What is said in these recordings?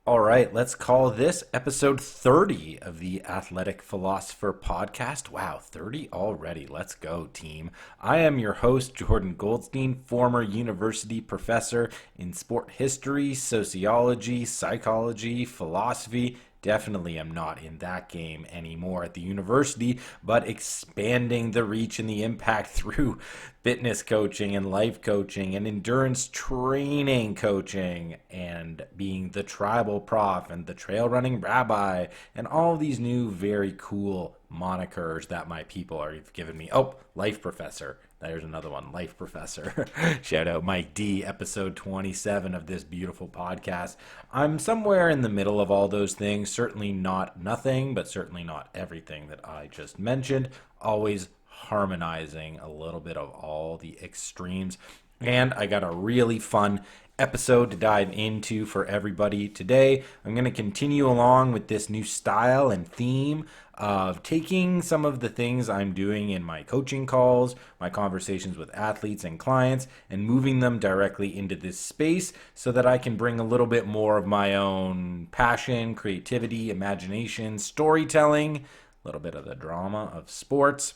All right, let's call this episode 30 of the Athletic Philosopher podcast. Wow, 30 already. Let's go, team. I am your host, Jordan Goldstein, former university professor in sport history, sociology, psychology, philosophy. Definitely am not in that game anymore at the university, but expanding the reach and the impact through fitness coaching and life coaching and endurance training coaching and being the tribal prof and the trail running rabbi and all these new very cool monikers that my people are giving me. Oh, life professor. There's another one, life professor. Shout out Mike D, episode 27 of this beautiful podcast. I'm somewhere in the middle of all those things. Certainly not nothing, but certainly not everything that I just mentioned. Always harmonizing a little bit of all the extremes. And I got a really fun episode to dive into for everybody today. I'm going to continue along with this new style and theme of taking some of the things I'm doing in my coaching calls, my conversations with athletes and clients, and moving them directly into this space so that I can bring a little bit more of my own passion, creativity, imagination, storytelling, a little bit of the drama of sports,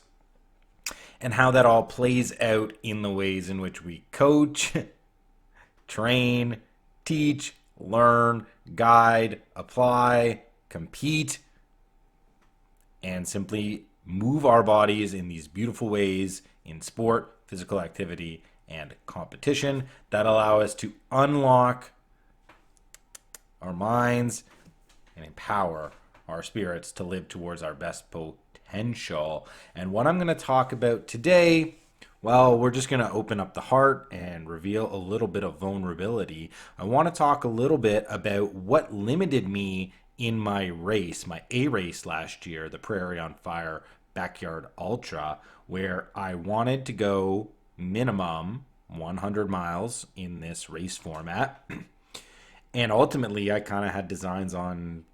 and how that all plays out in the ways in which we coach, train, teach, learn, guide, apply, compete, and simply move our bodies in these beautiful ways in sport, physical activity, and competition that allow us to unlock our minds and empower our spirits to live towards our best potential. And what I'm going to talk about today, well, we're just going to open up the heart and reveal a little bit of vulnerability. I want to talk a little bit about what limited me in my race, my A race last year, the Prairie on Fire Backyard Ultra, where I wanted to go minimum 100 miles in this race format. And ultimately, I kind of had designs on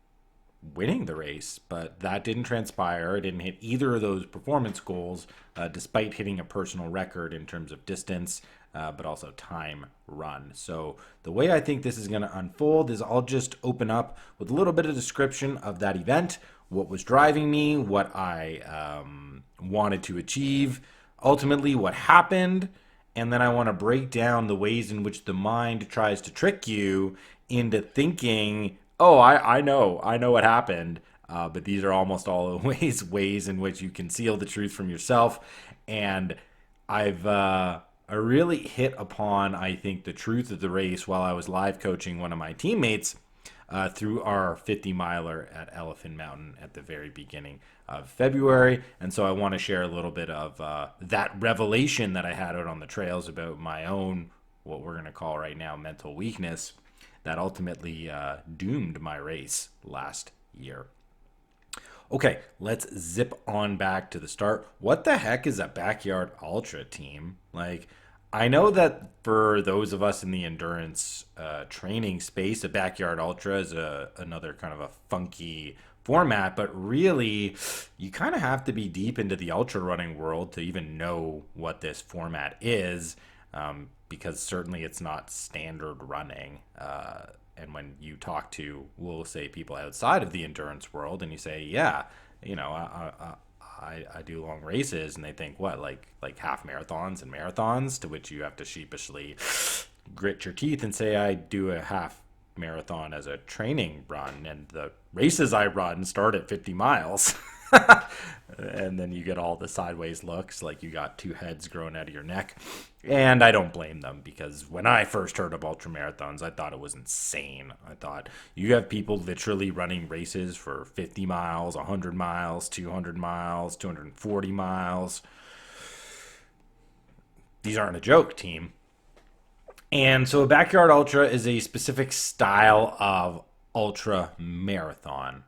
winning the race, but that didn't transpire. I didn't hit either of those performance goals, despite hitting a personal record in terms of distance, but also time run. So the way I think this is going to unfold is I'll just open up with a little bit of description of that event, what was driving me, what I wanted to achieve, ultimately what happened, and then I want to break down the ways in which the mind tries to trick you into thinking, oh, I know what happened. But these are almost always ways in which you conceal the truth from yourself. And I really hit upon, I think, the truth of the race while I was live coaching one of my teammates through our 50 miler at Elephant Mountain at the very beginning of February. And so I want to share a little bit of that revelation that I had out on the trails about my own, what we're going to call right now, mental weakness that ultimately doomed my race last year. Okay, let's zip on back to the start. What the heck is a backyard ultra, team? Like, I know that for those of us in the endurance training space, a backyard ultra is another kind of a funky format, but really, you kind of have to be deep into the ultra running world to even know what this format is. Because certainly it's not standard running. And when you talk to, we'll say, people outside of the endurance world, and you say, yeah, I do long races, and they think, what, like half marathons and marathons, to which you have to sheepishly grit your teeth and say, I do a half marathon as a training run, and the races I run start at 50 miles. And then you get all the sideways looks like you got two heads growing out of your neck. And I don't blame them, because when I first heard of ultramarathons, I thought it was insane. I thought, you have people literally running races for 50 miles, 100 miles, 200 miles, 240 miles. These aren't a joke, team. And so a backyard ultra is a specific style of ultra marathon.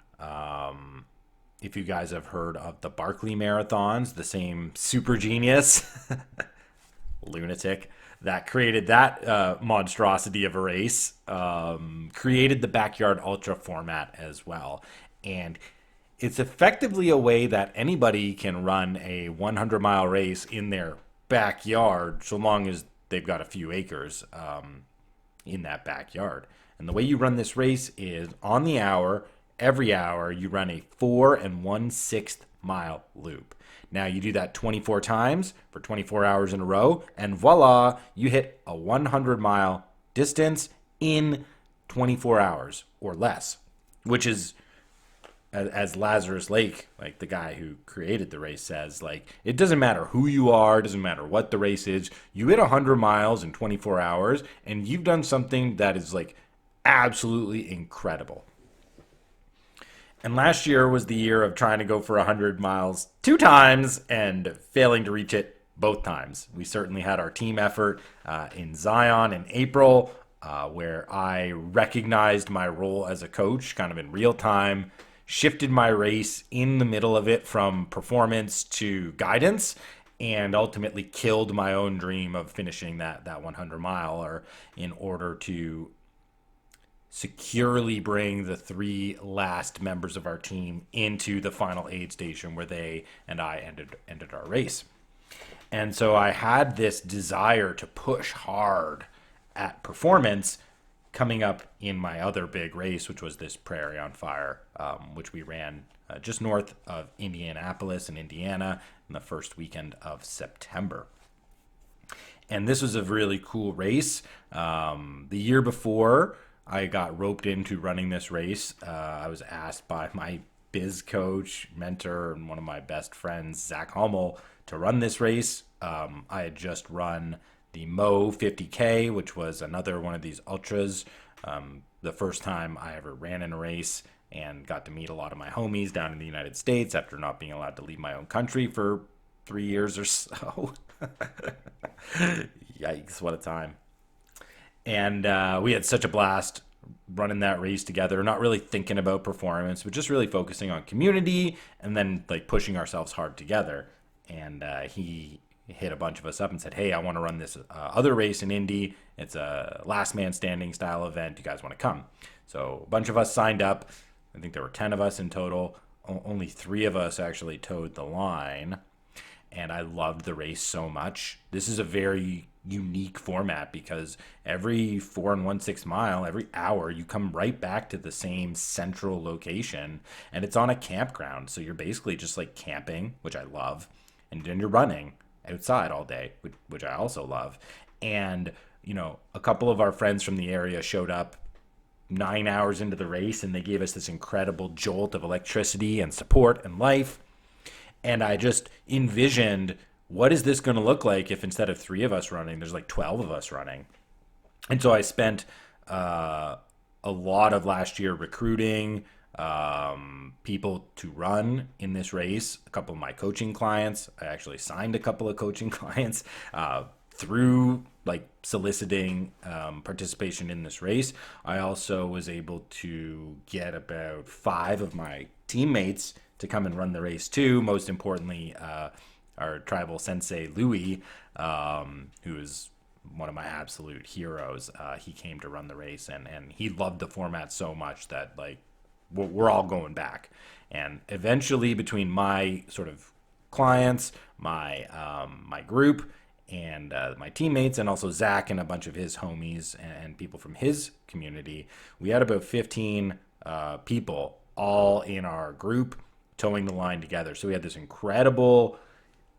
If you guys have heard of the Barkley marathons, the same super genius, lunatic, that created that monstrosity of a race, created the backyard ultra format as well. And it's effectively a way that anybody can run a 100-mile race in their backyard, so long as they've got a few acres in that backyard. And the way you run this race is on the hour, every hour, you run a 4 1/6 mile loop. Now you do that 24 times for 24 hours in a row, and voila, you hit a 100-mile distance in 24 hours or less, which is, as Lazarus Lake, like the guy who created the race, says, like, it doesn't matter who you are, it doesn't matter what the race is. You hit 100 miles in 24 hours, and you've done something that is like absolutely incredible. And last year was the year of trying to go for 100 miles 2 times and failing to reach it both times. We certainly had our team effort in Zion in April, where I recognized my role as a coach kind of in real time, shifted my race in the middle of it from performance to guidance, and ultimately killed my own dream of finishing that 100 miler in order to securely bring the 3 last members of our team into the final aid station where they and I ended our race. And so I had this desire to push hard at performance coming up in my other big race, which was this Prairie on Fire, which we ran just north of Indianapolis in Indiana in the first weekend of September. And this was a really cool race. The year before I got roped into running this race, I was asked by my biz coach, mentor, and one of my best friends, Zach Hummel, to run this race. I had just run the Mo 50K, which was another one of these ultras. The first time I ever ran in a race, and got to meet a lot of my homies down in the United States after not being allowed to leave my own country for 3 years or so. Yikes, what a time. And we had such a blast running that race together, not really thinking about performance, but just really focusing on community and then like pushing ourselves hard together. And he hit a bunch of us up and said, hey, I want to run this other race in Indy. It's a last man standing style event. You guys want to come? So a bunch of us signed up. I think there were 10 of us in total. Only 3 of us actually towed the line. And I loved the race so much. This is a very unique format because every 4 1/6 mile, every hour, you come right back to the same central location, and it's on a campground. So you're basically just like camping, which I love, and then you're running outside all day, which I also love. And, you know, a couple of our friends from the area showed up 9 hours into the race, and they gave us this incredible jolt of electricity and support and life. And I just envisioned, what is this going to look like if instead of 3 of us running, there's like 12 of us running? And so I spent a lot of last year recruiting people to run in this race. A couple of my coaching clients, I actually signed a couple of coaching clients through like soliciting participation in this race. I also was able to get about 5 of my teammates to come and run the race too. Most importantly, our tribal sensei, Louis, who is one of my absolute heroes. He came to run the race, and he loved the format so much that like we're all going back. And eventually, between my sort of clients, my my group, and my teammates, and also Zach and a bunch of his homies and people from his community, we had about 15 people all in our group towing the line together. So we had this incredible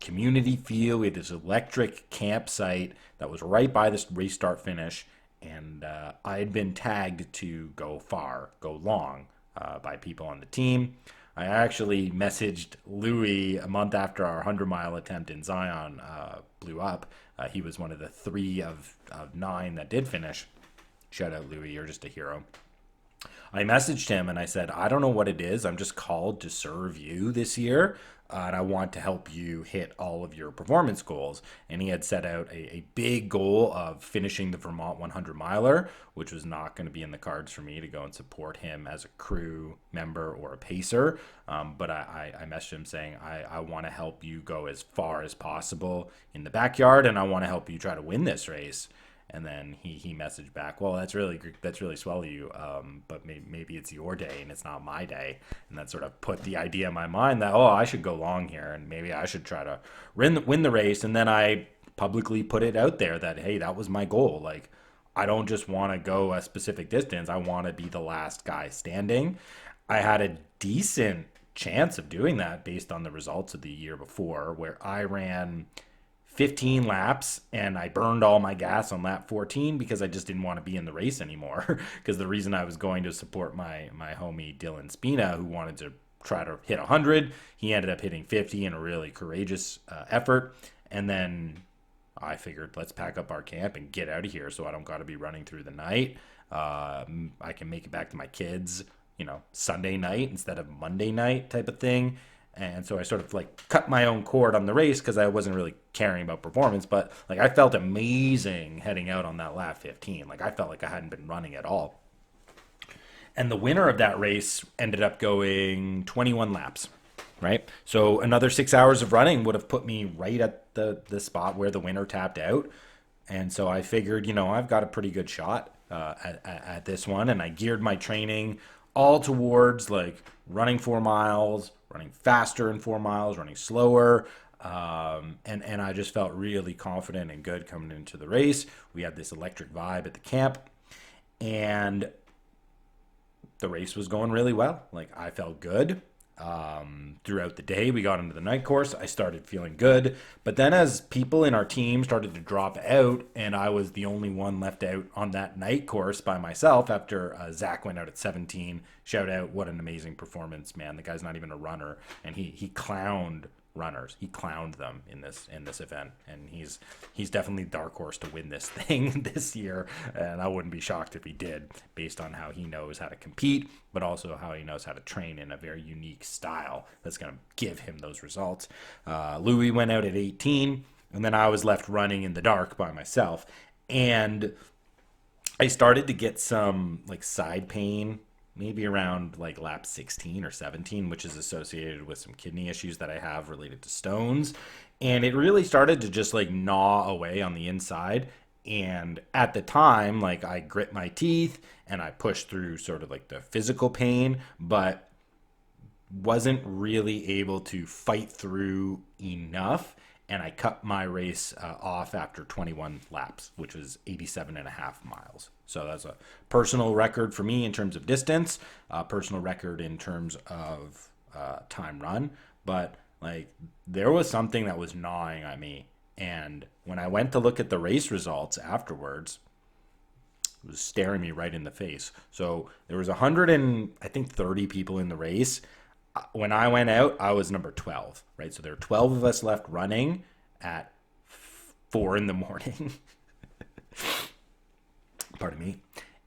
community feel. We had this electric campsite that was right by this race start finish, and I had been tagged to go far, go long by people on the team. I actually messaged Louis a month after our 100-mile attempt in Zion blew up. He was one of the 3 of 9 that did finish. Shout out, Louis, you're just a hero. I messaged him and I said, I don't know what it is. I'm just called to serve you this year. And I want to help you hit all of your performance goals. And he had set out a big goal of finishing the Vermont 100 miler, which was not going to be in the cards for me to go and support him as a crew member or a pacer. But I messaged him saying, I want to help you go as far as possible in the backyard, and I want to help you try to win this race. And then he messaged back, well, that's really swell of you, but maybe it's your day and it's not my day. And that sort of put the idea in my mind that, oh, I should go long here and maybe I should try to win the race. And then I publicly put it out there that, hey, that was my goal. Like, I don't just want to go a specific distance. I want to be the last guy standing. I had a decent chance of doing that based on the results of the year before, where I ran 15 laps and I burned all my gas on lap 14 because I just didn't want to be in the race anymore. Because the reason I was going to support my homie Dylan Spina, who wanted to try to hit 100, he ended up hitting 50 in a really courageous effort. And then I figured, let's pack up our camp and get out of here so I don't got to be running through the night. I can make it back to my kids, Sunday night instead of Monday night type of thing. And so I sort of like cut my own cord on the race because I wasn't really caring about performance. But like I felt amazing heading out on that lap 15. Like I felt like I hadn't been running at all. And the winner of that race ended up going 21 laps, right? So another 6 hours of running would have put me right at the spot where the winner tapped out. And so I figured, I've got a pretty good shot at this one. And I geared my training all towards like running 4 miles, running faster in 4 miles, running slower. And I just felt really confident and good coming into the race. We had this electric vibe at the camp. And the race was going really well. Like I felt good. Throughout the day, we got into the night course. I started feeling good. But then as people in our team started to drop out, and I was the only one left out on that night course by myself after Zach went out at 17. Shout out, what an amazing performance, man. The guy's not even a runner, and he clowned runners. He clowned them in this event, and he's definitely the dark horse to win this thing this year. And I wouldn't be shocked if he did, based on how he knows how to compete, but also how he knows how to train in a very unique style that's going to give him those results. Louis went out at 18, and then I was left running in the dark by myself, and I started to get some like side pain maybe around like lap 16 or 17, which is associated with some kidney issues that I have related to stones. And it really started to just like gnaw away on the inside. And at the time, like I grit my teeth and I pushed through sort of like the physical pain, but wasn't really able to fight through enough. And I cut my race off after 21 laps, which was 87 and a half miles. So that's a personal record for me in terms of distance, a personal record in terms of time run. But like there was something that was gnawing at me. And when I went to look at the race results afterwards, it was staring me right in the face. So there was 130 people in the race. When I went out, I was number 12, right? So there were 12 of us left running at 4 in the morning. Pardon me.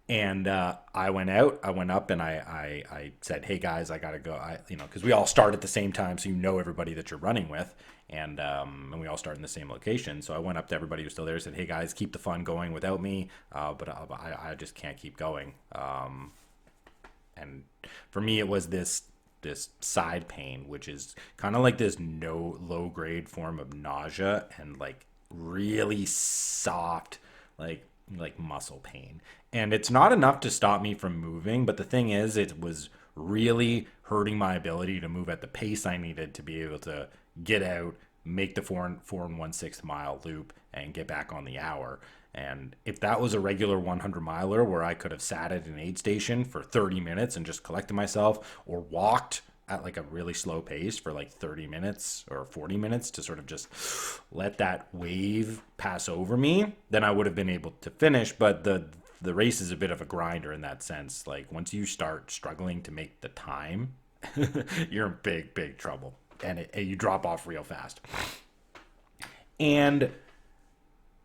And I went out, I went up, and I said, hey guys, I gotta go. Because we all start at the same time, so you know everybody that you're running with, and we all start in the same location. So I went up to everybody who's still there, said, hey guys, keep the fun going without me, but I just can't keep going. And for me, it was this side pain, which is kind of like this low grade form of nausea and like really soft, like muscle pain. And it's not enough to stop me from moving, but the thing is, it was really hurting my ability to move at the pace I needed to be able to get out, make the 4 and 1/6 mile loop, and get back on the hour. And if that was a regular 100 miler where I could have sat at an aid station for 30 minutes and just collected myself, or walked at like a really slow pace for like 30 minutes or 40 minutes to sort of just let that wave pass over me, then I would have been able to finish. But the race is a bit of a grinder in that sense. Like once you start struggling to make the time, you're in big trouble, and you drop off real fast. And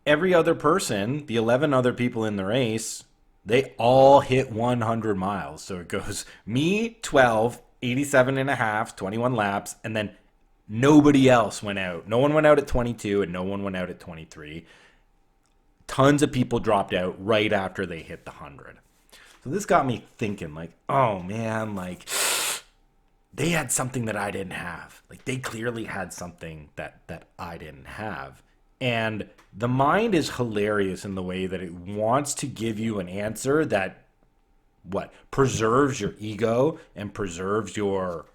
every other person, the 11 other people in the race, they all hit 100 miles. So it goes me, 12, 87 and a half, 21 laps, and then nobody else went out. No one went out at 22 and no one went out at 23. Tons of people dropped out right after they hit the 100. So this got me thinking like, oh man, like they had something that I didn't have. Like they clearly had something that I didn't have. And the mind is hilarious in the way that it wants to give you an answer that preserves your ego and preserves your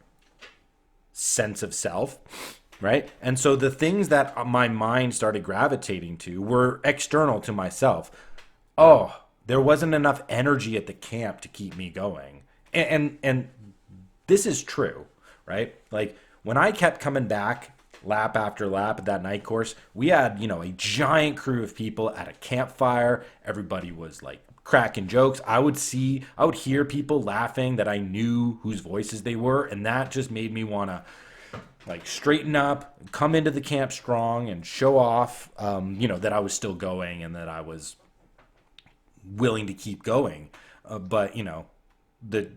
sense of self, right? And so the things that my mind started gravitating to were external to myself. Oh, there wasn't enough energy at the camp to keep me going. And this is true, right? Like when I kept coming back lap after lap at that night course, we had, a giant crew of people at a campfire. Everybody was like cracking jokes. I would hear people laughing that I knew whose voices they were, and that just made me want to like straighten up, come into the camp strong, and show off, that I was still going and that I was willing to keep going. But the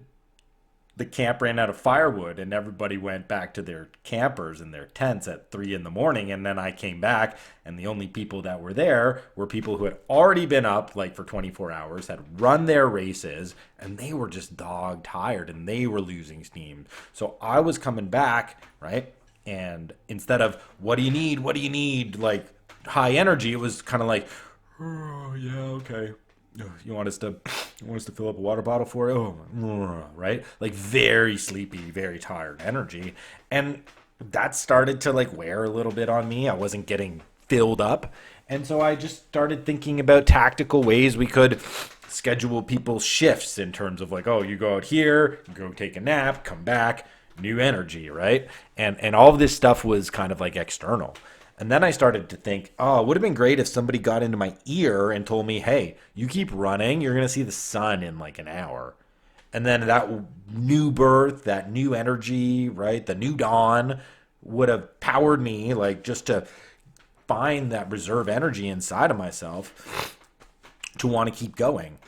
the camp ran out of firewood and everybody went back to their campers and their tents at 3 in the morning. And then I came back, and the only people that were there were people who had already been up like for 24 hours, had run their races, and they were just dog tired and they were losing steam. So I was coming back, right? And instead of what do you need? What do you need? Like high energy, it was kind of like, oh, yeah, okay. You want us to fill up a water bottle for you? Oh, right? Like very sleepy, very tired energy. And that started to like wear a little bit on me. I wasn't getting filled up. And so I just started thinking about tactical ways we could schedule people's shifts in terms of like, oh, you go out here, go take a nap, come back, new energy, right? And all of this stuff was kind of like external. And then I started to think, oh, it would have been great if somebody got into my ear and told me, hey, you keep running, you're going to see the sun in like an hour. And then that new birth, that new energy, right? The new dawn would have powered me like just to find that reserve energy inside of myself to want to keep going.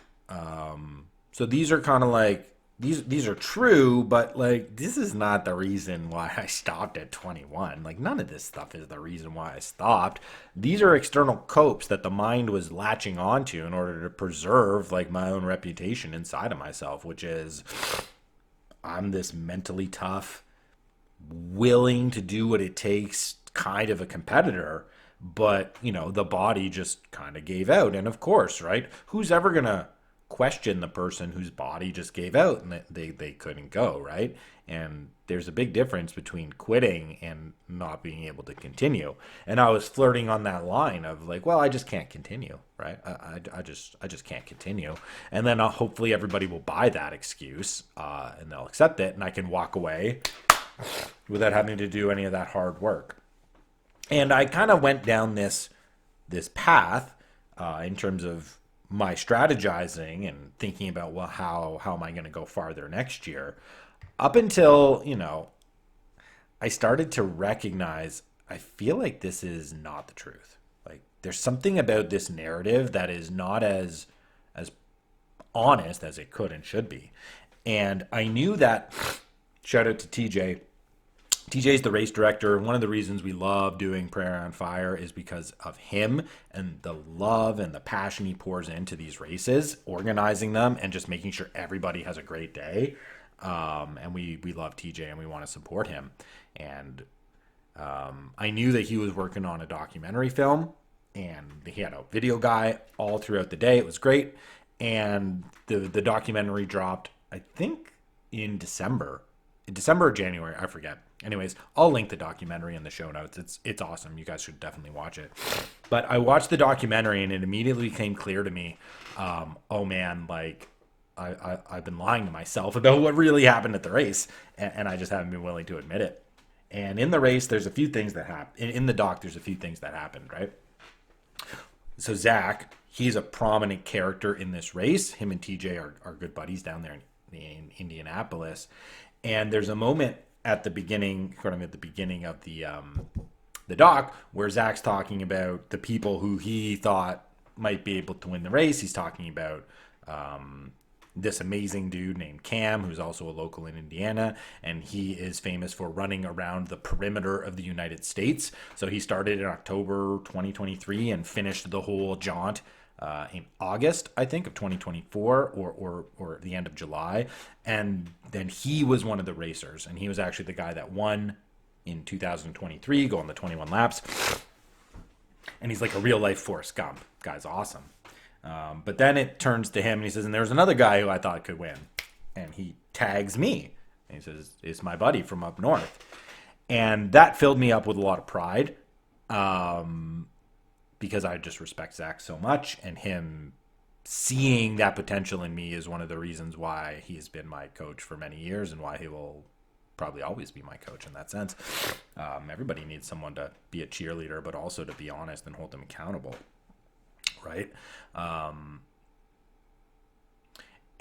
So these are kind of like these are true, but like this is not the reason why I stopped at 21. Like none of this stuff is the reason why I stopped. These are external copes that the mind was latching onto in order to preserve like my own reputation inside of myself, which is I'm this mentally tough, willing to do what it takes kind of a competitor, but the body just kind of gave out. And of course, right, who's ever gonna question the person whose body just gave out and they couldn't go, right? And there's a big difference between quitting and not being able to continue. And I was flirting on that line of like, well, I just can't continue, right? I just can't continue. And then hopefully everybody will buy that excuse, and they'll accept it, and I can walk away without having to do any of that hard work. And I kind of went down this path, in terms of my strategizing and thinking about, well, how am I going to go farther next year, up until I started to recognize I feel like this is not the truth. Like there's something about this narrative that is not as honest as it could and should be. And I knew that. Shout out to TJ. TJ's the race director. One of the reasons we love doing Prairie on Fire is because of him and the love and the passion he pours into these races, organizing them and just making sure everybody has a great day. And we love TJ and we want to support him. And I knew that he was working on a documentary film, and he had a video guy all throughout the day. It was great. And the documentary dropped, I think, in December or January, I forget. Anyways, I'll link the documentary in the show notes. It's awesome. You guys should definitely watch it. But I watched the documentary and it immediately became clear to me, oh man, like I've been lying to myself about what really happened at the race, and I just haven't been willing to admit it. And in the race, there's a few things that happened. In the doc, there's a few things that happened, right? So Zach, he's a prominent character in this race. Him and TJ are good buddies down there in Indianapolis. And there's a moment at the beginning of the doc where Zach's talking about the people who he thought might be able to win the race. He's talking about this amazing dude named Cam, who's also a local in Indiana, and he is famous for running around the perimeter of the United States. So he started in October 2023 and finished the whole jaunt in August, I think, of 2024 or the end of July. And then he was one of the racers, and he was actually the guy that won in 2023, going the 21 laps. And he's like a real life Forrest Gump. Guy's awesome. But then it turns to him and he says, and there's another guy who I thought could win. And he tags me. And he says, it's my buddy from up north. And that filled me up with a lot of pride. Because I just respect Zach so much, and him seeing that potential in me is one of the reasons why he's been my coach for many years and why he will probably always be my coach in that sense. Everybody needs someone to be a cheerleader, but also to be honest and hold them accountable, right?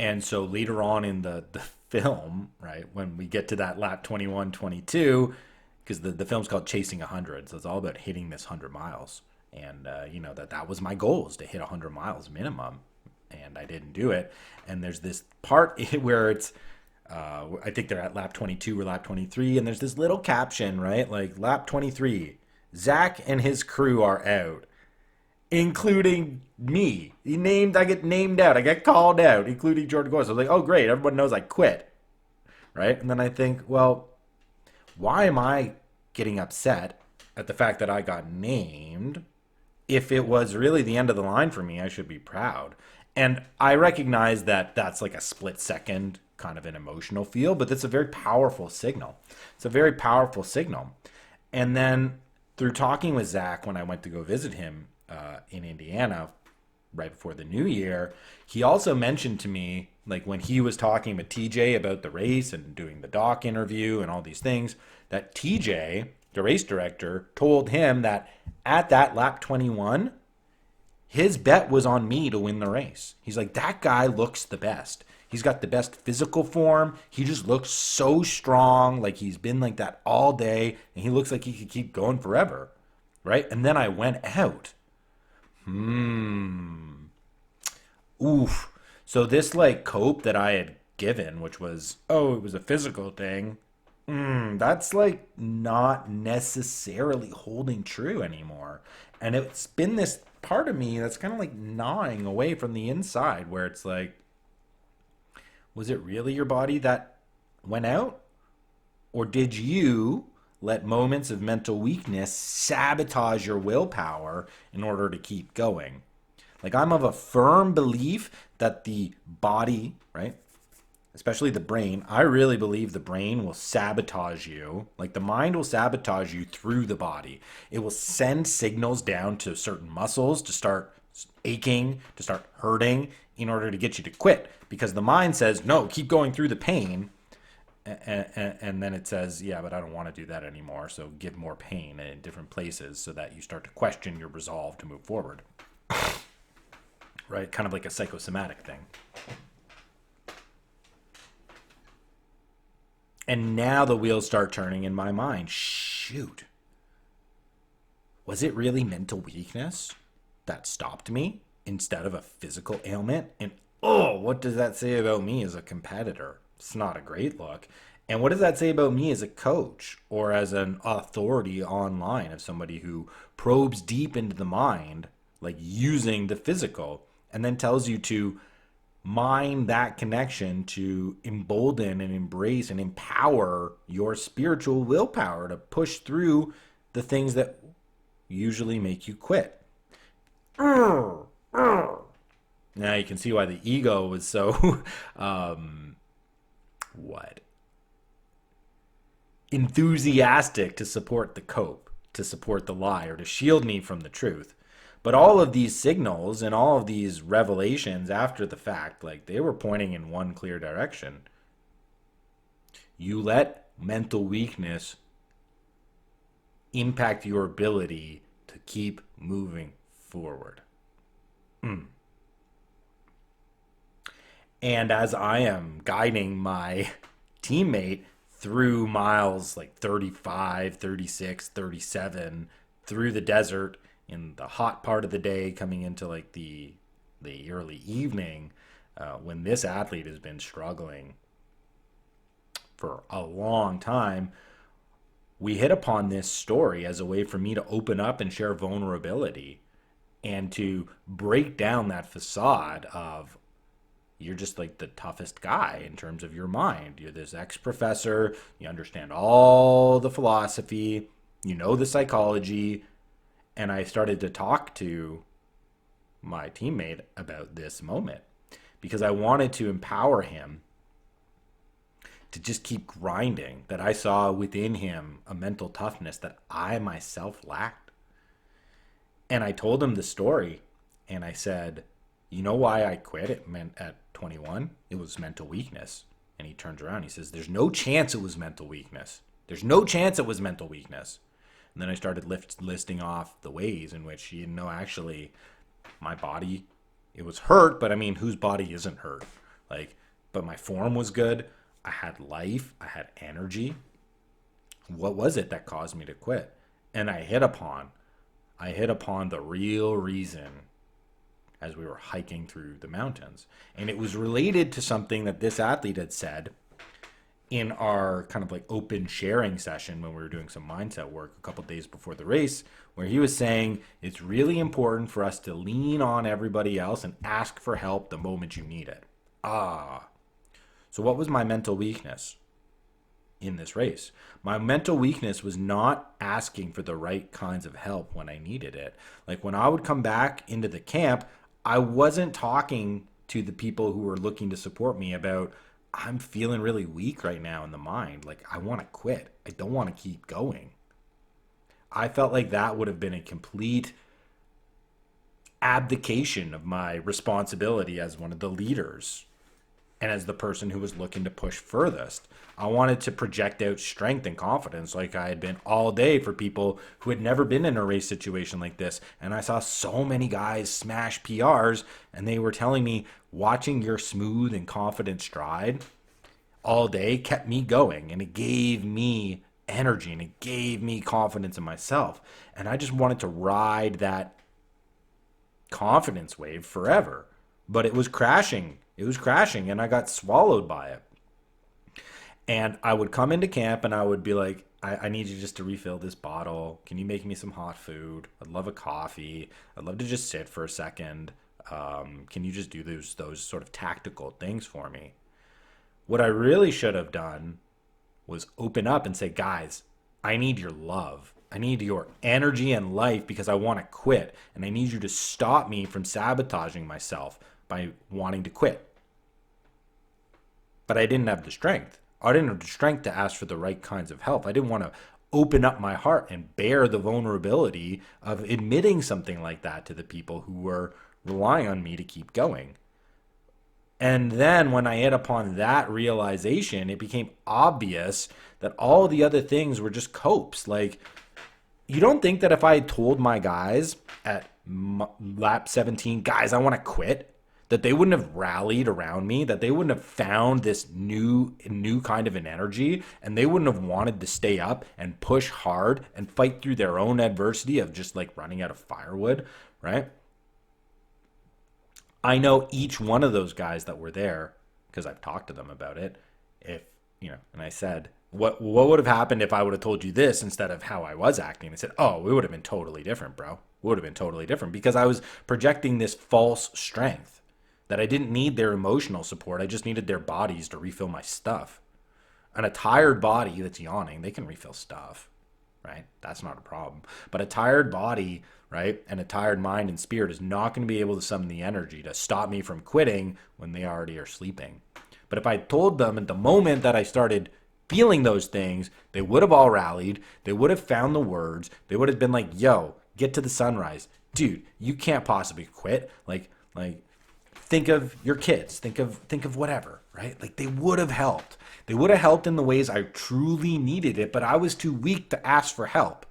And so later on in the film, right, when we get to that lap 21, 22, because the film's called Chasing 100, so it's all about hitting this 100 miles. And, that was my goal, is to hit 100 miles minimum. And I didn't do it. And there's this part where it's, I think they're at lap 22 or lap 23, and there's this little caption, right? Like, lap 23, Zach and his crew are out, including me. I get named out. I get called out, including Jordan Gore. So I was like, oh, great. Everyone knows I quit, right? And then I think, well, why am I getting upset at the fact that I got named? If it was really the end of the line for me, I should be proud. And I recognize that that's like a split second kind of an emotional feel, but it's a very powerful signal. It's a very powerful signal. And then through talking with Zach when I went to go visit him in Indiana right before the new year, he also mentioned to me, like when he was talking with TJ about the race and doing the doc interview and all these things, that TJ, the race director, told him that at that lap 21, his bet was on me to win the race. He's like, that guy looks the best. He's got the best physical form. He just looks so strong, like he's been like that all day, and he looks like he could keep going forever, right? And then I went out. Oof. So this like cope that I had given, which was, oh, it was a physical thing, that's like not necessarily holding true anymore. And it's been this part of me that's kind of like gnawing away from the inside where it's like, was it really your body that went out? Or did you let moments of mental weakness sabotage your willpower in order to keep going? Like, I'm of a firm belief that the body, right? Especially the brain, I really believe the brain will sabotage you. Like the mind will sabotage you through the body. It will send signals down to certain muscles to start aching, to start hurting in order to get you to quit. Because the mind says, no, keep going through the pain. And then it says, yeah, but I don't want to do that anymore. So give more pain in different places so that you start to question your resolve to move forward. Right? Kind of like a psychosomatic thing. And now the wheels start turning in my mind. Shoot. Was it really mental weakness that stopped me instead of a physical ailment? And oh, what does that say about me as a competitor? It's not a great look. And what does that say about me as a coach or as an authority online of somebody who probes deep into the mind, like using the physical, and then tells you to mine that connection to embolden and embrace and empower your spiritual willpower to push through the things that usually make you quit. Now you can see why the ego was so what? Enthusiastic to support the cope, to support the lie, or to shield me from the truth. But all of these signals and all of these revelations after the fact, like they were pointing in one clear direction. You let mental weakness impact your ability to keep moving forward. And as I am guiding my teammate through miles like 35, 36, 37 through the desert in the hot part of the day coming into like the early evening, when this athlete has been struggling for a long time, we hit upon this story as a way for me to open up and share vulnerability and to break down that facade of you're just like the toughest guy in terms of your mind. You're this ex-professor, you understand all the philosophy, you know the psychology. And I started to talk to my teammate about this moment because I wanted to empower him to just keep grinding, that I saw within him a mental toughness that I myself lacked. And I told him the story and I said, You know why I quit at 21? It was mental weakness. And he turns around, he says, there's no chance it was mental weakness. There's no chance it was mental weakness. And then I started listing off the ways in which, actually, my body, it was hurt, but I mean, whose body isn't hurt? Like, but my form was good. I had life. I had energy. What was it that caused me to quit? And I hit upon the real reason as we were hiking through the mountains. And it was related to something that this athlete had said in our kind of like open sharing session when we were doing some mindset work a couple days before the race, where he was saying it's really important for us to lean on everybody else and ask for help the moment you need it. So what was my mental weakness in this race? My mental weakness was not asking for the right kinds of help when I needed it. Like when I would come back into the camp, I wasn't talking to the people who were looking to support me about, I'm feeling really weak right now in the mind. Like I want to quit. I don't want to keep going. I felt like that would have been a complete abdication of my responsibility as one of the leaders and as the person who was looking to push furthest. I wanted to project out strength and confidence like I had been all day for people who had never been in a race situation like this. And I saw so many guys smash PRs, and they were telling me, watching your smooth and confident stride all day kept me going, and it gave me energy and it gave me confidence in myself. And I just wanted to ride that confidence wave forever. But it was crashing. It was crashing, and I got swallowed by it. And I would come into camp and I would be like, I need you just to refill this bottle. Can you make me some hot food? I'd love a coffee. I'd love to just sit for a second. Can you just do those sort of tactical things for me? What I really should have done was open up and say, guys, I need your love. I need your energy and life because I want to quit. And I need you to stop me from sabotaging myself by wanting to quit. But I didn't have the strength. I didn't have the strength to ask for the right kinds of help. I didn't want to open up my heart and bear the vulnerability of admitting something like that to the people who were relying on me to keep going. And then when I hit upon that realization, it became obvious that all the other things were just copes. Like, you don't think that if I had told my guys at lap 17, guys, I want to quit, that they wouldn't have rallied around me, that they wouldn't have found this new kind of an energy, and they wouldn't have wanted to stay up and push hard and fight through their own adversity of just like running out of firewood, right? I know each one of those guys that were there because I've talked to them about it. If, and I said, what would have happened if I would have told you this instead of how I was acting? They said, oh, we would have been totally different, bro. We would have been totally different because I was projecting this false strength that I didn't need their emotional support. I just needed their bodies to refill my stuff. And a tired body that's yawning, they can refill stuff, right? That's not a problem. But a tired body, right, and a tired mind and spirit is not going to be able to summon the energy to stop me from quitting when they already are sleeping. But if I told them at the moment that I started feeling those things, they would have all rallied. They would have found the words. They would have been like, yo, get to the sunrise. Dude, you can't possibly quit. Like, think of your kids. Think of whatever, right? Like, they would have helped. They would have helped in the ways I truly needed it, but I was too weak to ask for help.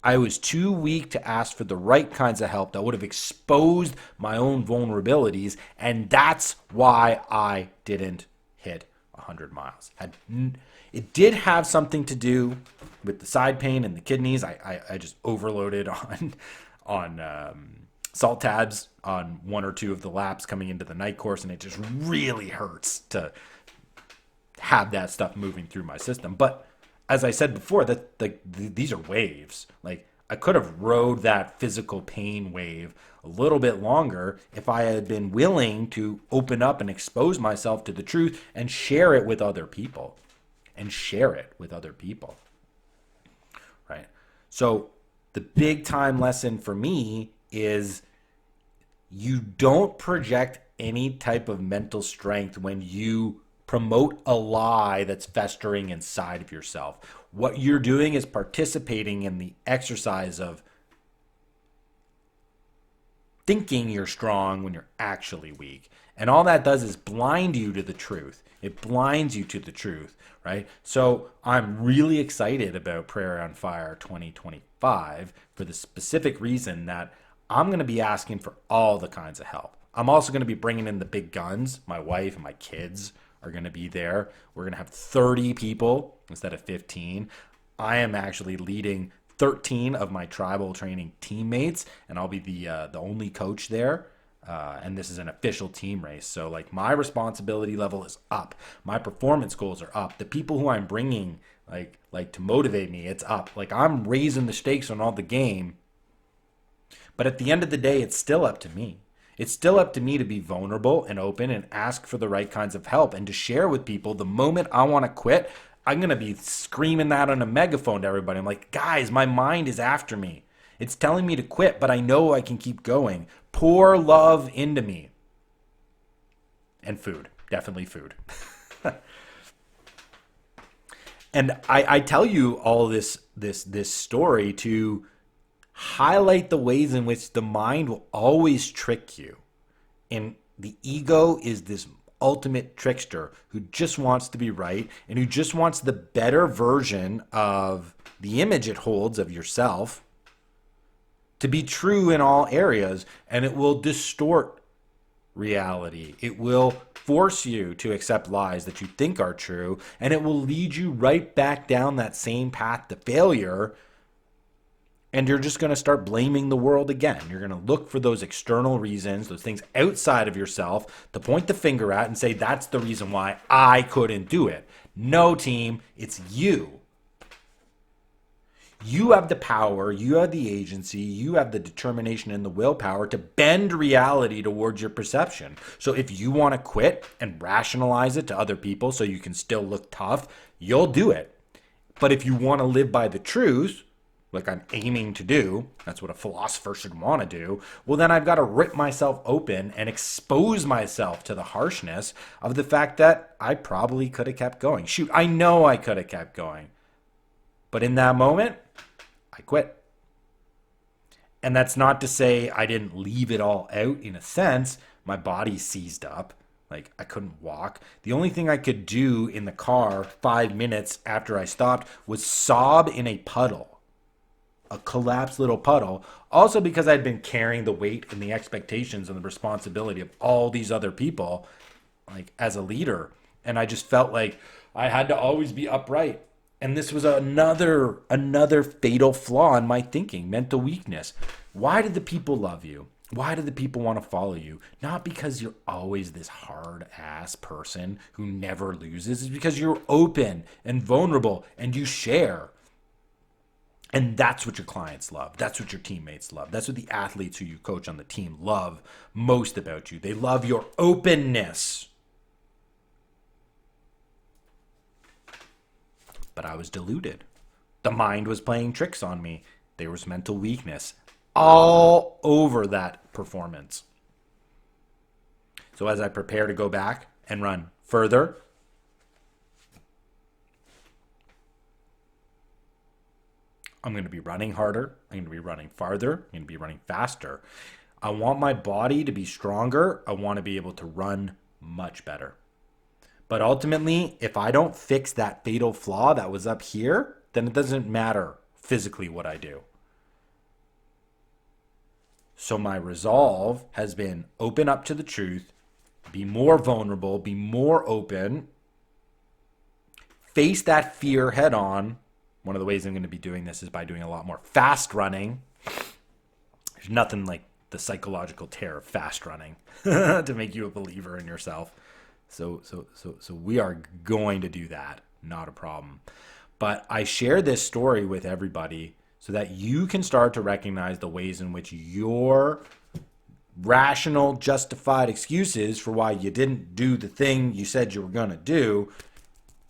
I was too weak to ask for the right kinds of help that would have exposed my own vulnerabilities, and that's why I didn't hit 100 miles. It did have something to do with the side pain and the kidneys. I just overloaded on salt tabs on one or two of the laps coming into the night course, and it just really hurts to have that stuff moving through my system. But as I said before, these are waves. Like, I could have rode that physical pain wave a little bit longer if I had been willing to open up and expose myself to the truth and share it with other people. Right? So the big time lesson for me is you don't project any type of mental strength when you promote a lie that's festering inside of yourself. What you're doing is participating in the exercise of thinking you're strong when you're actually weak. And all that does is blind you to the truth. It blinds you to the truth, right? So I'm really excited about Prairie on Fire 2025 for the specific reason that I'm going to be asking for all the kinds of help. I'm also going to be bringing in the big guns. My wife and my kids are going to be there. We're going to have 30 people instead of 15. I am actually leading 13 of my tribal training teammates, and I'll be the only coach there. And this is an official team race. So like my responsibility level is up. My performance goals are up. The people who I'm bringing like to motivate me, it's up. Like I'm raising the stakes on all the game. But at the end of the day, it's still up to me. It's still up to me to be vulnerable and open and ask for the right kinds of help and to share with people the moment I want to quit. I'm going to be screaming that on a megaphone to everybody. I'm like, guys, my mind is after me. It's telling me to quit, but I know I can keep going. Pour love into me. And food. Definitely food. And I tell you all this story to highlight the ways in which the mind will always trick you. And the ego is this ultimate trickster who just wants to be right and who just wants the better version of the image it holds of yourself to be true in all areas, and it will distort reality. It will force you to accept lies that you think are true, and it will lead you right back down that same path to failure. And you're just going to start blaming the world again. You're going to look for those external reasons, those things outside of yourself to point the finger at and say, that's the reason why I couldn't do it. No, team, it's you. You have the power, you have the agency, you have the determination and the willpower to bend reality towards your perception. So if you want to quit and rationalize it to other people so you can still look tough, you'll do it. But if you want to live by the truth, like I'm aiming to do, that's what a philosopher should want to do, well then I've got to rip myself open and expose myself to the harshness of the fact that I probably could have kept going. Shoot, I know I could have kept going. But in that moment, I quit. And that's not to say I didn't leave it all out. In a sense, my body seized up. Like I couldn't walk. The only thing I could do in the car 5 minutes after I stopped was sob in a puddle. A collapsed little puddle. Also because I'd been carrying the weight and the expectations and the responsibility of all these other people, like as a leader. And I just felt like I had to always be upright. And this was another fatal flaw in my thinking, mental weakness. Why did the people love you? Why do the people want to follow you? Not because you're always this hard-ass person who never loses. It's because you're open and vulnerable and you share. And that's what your clients love. That's what your teammates love. That's what the athletes who you coach on the team love most about you. They love your openness. But I was deluded. The mind was playing tricks on me. There was mental weakness all over that performance. So as I prepare to go back and run further, I'm going to be running harder. I'm going to be running farther. I'm going to be running faster. I want my body to be stronger. I want to be able to run much better. But ultimately, if I don't fix that fatal flaw that was up here, then it doesn't matter physically what I do. So my resolve has been open up to the truth, be more vulnerable, be more open, face that fear head on. One of the ways I'm going to be doing this is by doing a lot more fast running. There's nothing like the psychological terror of fast running to make you a believer in yourself. So we are going to do that. Not a problem. But I share this story with everybody so that you can start to recognize the ways in which your rational, justified excuses for why you didn't do the thing you said you were going to do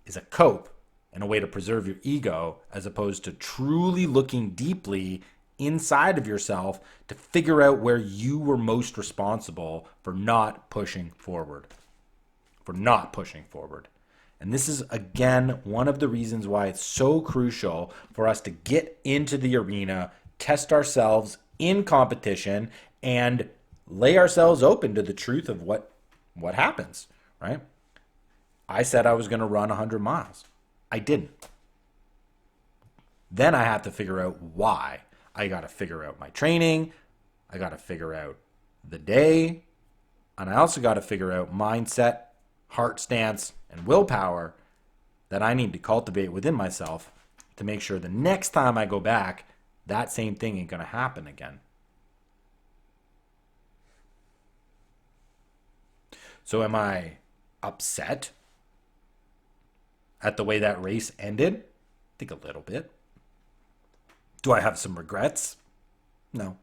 is a cope and a way to preserve your ego, as opposed to truly looking deeply inside of yourself to figure out where you were most responsible for not pushing forward. And this is, again, one of the reasons why it's so crucial for us to get into the arena, test ourselves in competition, and lay ourselves open to the truth of what happens, right? I said I was going to run 100 miles. I didn't. Then I have to figure out why. I got to figure out my training. I got to figure out the day. And I also got to figure out mindset, heart stance, and willpower that I need to cultivate within myself to make sure the next time I go back, that same thing ain't going to happen again. So am I upset at the way that race ended? I think a little bit. Do I have some regrets? No.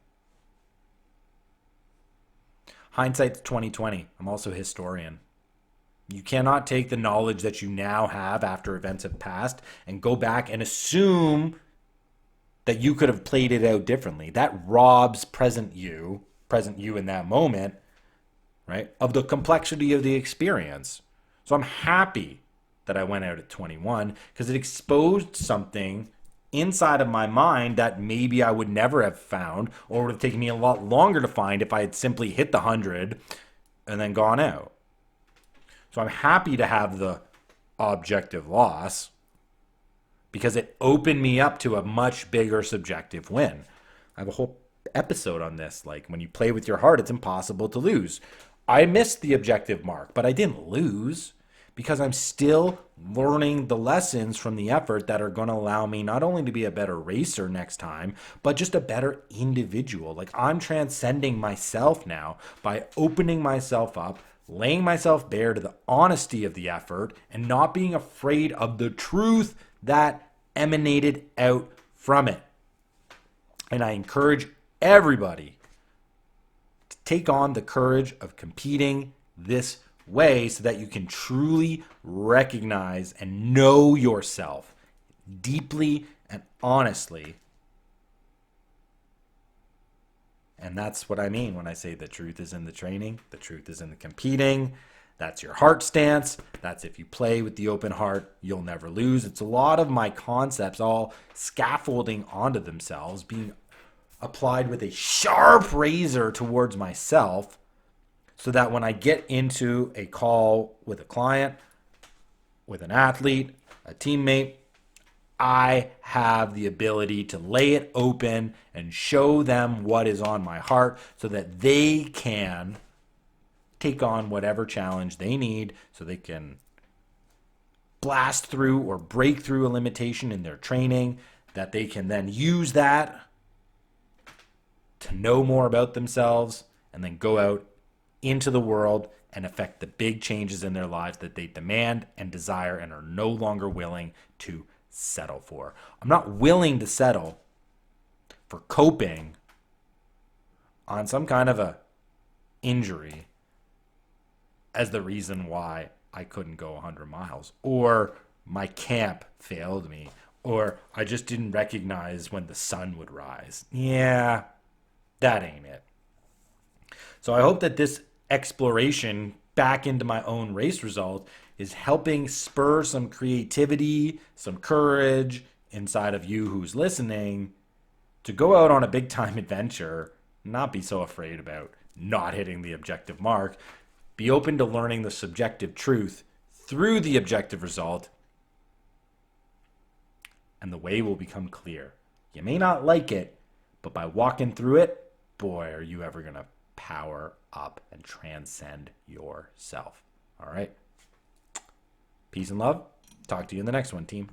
Hindsight's 2020. I'm also a historian. You cannot take the knowledge that you now have after events have passed and go back and assume that you could have played it out differently. That robs present you in that moment, right, of the complexity of the experience. So I'm happy that I went out at 21 because it exposed something inside of my mind that maybe I would never have found or would have taken me a lot longer to find if I had simply hit the 100 and then gone out. So I'm happy to have the objective loss because it opened me up to a much bigger subjective win. I have a whole episode on this. Like, when you play with your heart, it's impossible to lose. I missed the objective mark, but I didn't lose because I'm still learning the lessons from the effort that are going to allow me not only to be a better racer next time, but just a better individual. Like, I'm transcending myself now by opening myself up, laying myself bare to the honesty of the effort, and not being afraid of the truth that emanated out from it. And I encourage everybody to take on the courage of competing this way so that you can truly recognize and know yourself deeply and honestly. And that's what I mean when I say the truth is in the training, the truth is in the competing. That's your heart stance. That's if you play with the open heart, you'll never lose. It's a lot of my concepts all scaffolding onto themselves, being applied with a sharp razor towards myself, so that when I get into a call with a client, with an athlete, a teammate, I have the ability to lay it open and show them what is on my heart so that they can take on whatever challenge they need so they can blast through or break through a limitation in their training, that they can then use that to know more about themselves and then go out into the world and affect the big changes in their lives that they demand and desire and are no longer willing to settle for. I'm not willing to settle for coping on some kind of a injury as the reason why I couldn't go 100 miles, or my camp failed me, or I just didn't recognize when the sun would rise. Yeah, that ain't it. So I hope that this exploration back into my own race result is helping spur some creativity, some courage inside of you who's listening to go out on a big time adventure, not be so afraid about not hitting the objective mark, be open to learning the subjective truth through the objective result, and the way will become clear. You may not like it, but by walking through it, boy, are you ever going to power up and transcend yourself. All right. Peace and love. Talk to you in the next one, team.